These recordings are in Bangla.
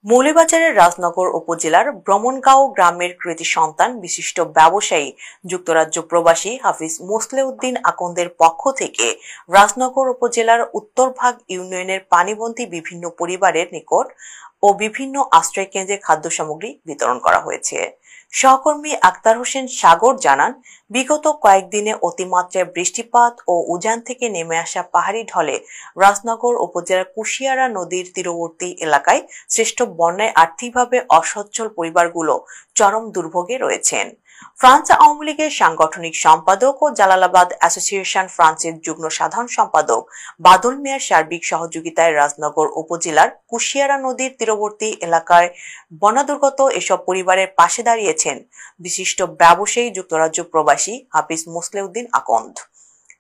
মৌলভীবাজারের রাজনগর উপজেলার ব্রহ্মণগাঁও গ্রামের কৃতি সন্তান বিশিষ্ট ব্যবসায়ী যুক্তরাজ্য প্রবাসী হাফিজ মোসলেউদ্দিন আকন্দের পক্ষ থেকে রাজনগর উপজেলার উত্তরভাগ ইউনিয়নের পানিবন্দী বিভিন্ন পরিবারের নিকট ও বিভিন্ন আশ্রয়কেন্দ্রে খাদ্য সামগ্রী বিতরণ করা হয়েছে। সহকর্মী আক্তার হোসেন সাগর জানান, বিগত কয়েকদিনে অতিমাত্রায় বৃষ্টিপাত ও উজান থেকে নেমে আসা পাহাড়ি ঢলে রাজনগর উপজেলার কুশিয়ারা নদীর তীরবর্তী এলাকায় সৃষ্ট বন্যায় আর্থিকভাবে অসচ্ছল পরিবারগুলো চরম দুর্ভোগে রয়েছেন। ফ্রান্স আওয়ামী লীগের সাংগঠনিক সম্পাদক ও জালালাবাদ অ্যাসোসিয়েশন ফ্রান্সের যুগ্ম সাধারণ সম্পাদক বাদল মিয়ার সার্বিক সহযোগিতায় রাজনগর উপজেলার কুশিয়ারা নদীর তীরবর্তী এলাকায় বন্যাদুর্গত এসব পরিবারের পাশে দাঁড়িয়েছেন বিশিষ্ট ব্যবসায়ী যুক্তরাজ্য প্রবাসী হাফিজ মোসলেউদ্দিন আকন্দ।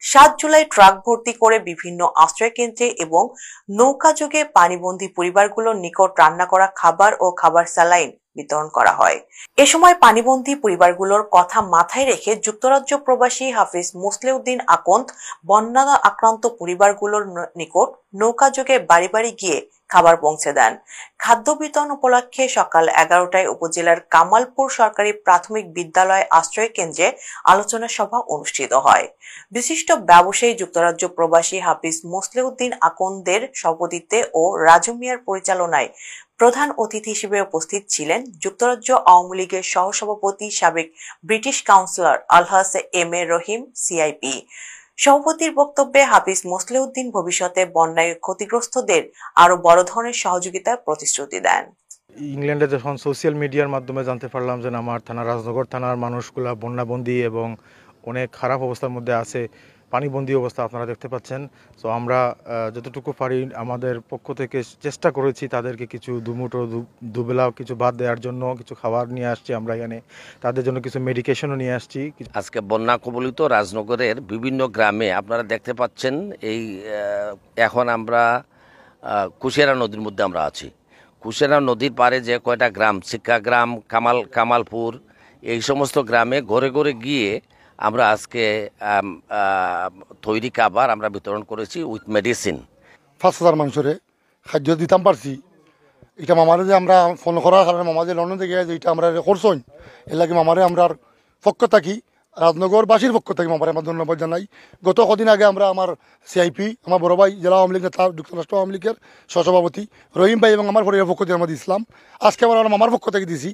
৭ জুলাই ট্রাক ভর্তি করে বিভিন্ন আশ্রয়কেন্দ্রে এবং নৌকাযোগে পানিবন্দী পরিবারগুলোর নিকট রান্না করা খাবার ও খাবার স্যালাইন বিতরণ করা হয়। এ সময় পানিবন্দী পরিবারগুলোর কথা মাথায় রেখে যুক্তরাজ্য প্রবাসী হাফিজ মোসলেউদ্দিন আকন্দ বন্যা আক্রান্ত পরিবারগুলোর নিকট নৌকাযোগে বাড়ি বাড়ি গিয়ে খাবার পৌঁছে দেন। খাদ্য বিতরণ উপলক্ষে সকাল 11টায় উপজেলার কামালপুর সরকারি প্রাথমিক বিদ্যালয় আশ্রয় কেন্দ্রে আলোচনা সভা অনুষ্ঠিত হয়। বিশিষ্ট ব্যবসায়ী যুক্তরাজ্য প্রবাসী হাফিজ মোসলেউদ্দিন আকন্দের সভাপতিত্বে ও রাজু মিয়ার পরিচালনায় প্রধান অতিথি হিসেবে উপস্থিত ছিলেন যুক্তরাজ্য আওয়ামী লীগের সহসভাপতি সাবেক British councillor Alhaj M A Rahim CIP. সভাপতির বক্তব্যে হাফিজ মোসলেউদ্দিন ভবিষ্যতে বন্যায় ক্ষতিগ্রস্তদের আরো বড় ধরনের সহযোগিতার প্রতিশ্রুতি দেন। ইংল্যান্ডে যখন সোশ্যাল মিডিয়ার মাধ্যমে জানতে পারলাম যে আমার থানা রাজনগর থানার মানুষগুলা বন্যাবন্দী এবং অনেক খারাপ অবস্থার মধ্যে আছে, পানিবন্দী অবস্থা আপনারা দেখতে পাচ্ছেন। তো আমরা যতটুকু পারি আমাদের পক্ষ থেকে চেষ্টা করেছি তাদেরকে কিছু দুমুঠো দুবেলা কিছু ভাত দেওয়ার জন্য কিছু খাবার নিয়ে আসছি। আমরা এখানে তাদের জন্য কিছু মেডিকেশনও নিয়ে আসছি। আজকে বন্যা কবলিত রাজনগরের বিভিন্ন গ্রামে আপনারা দেখতে পাচ্ছেন এই এখন আমরা কুশিয়ারা নদীর মধ্যে আমরা আছি। কুশিয়ারা নদীর পাড়ে যে কয়টা গ্রাম, শিক্ষা গ্রাম, কামালপুর, এই সমস্ত গ্রামে ঘরে ঘরে গিয়ে আমরা আজকে তৈরি খাবার আমরা বিতরণ করেছি উইথ মেডিসিন। ৫,০০০ মানুষের খাদ্য দিতাম পারছি। এটা মামারে যে আমরা ফোন করার কারণে মামা যে লন্ডন থেকে যেটা আমরা করছই এর লাগে মামারে আমরা পক্ষ থাকি, রাজনগরবাসীর পক্ষ থেকে মামারে আমার ধন্যবাদ জানাই। গত কদিন আগে আমরা আমার সিআইপি, আমার বড় ভাই জেলা আওয়ামী লীগ নেতা যুক্তরাষ্ট্র আওয়ামী লীগের সহসভাপতি রহিম ভাই এবং আমার পরিবারের পক্ষ থেকে আমরা দিয়েছিলাম। আজকে আবার আমরা মামার পক্ষ থেকে দিয়েছি।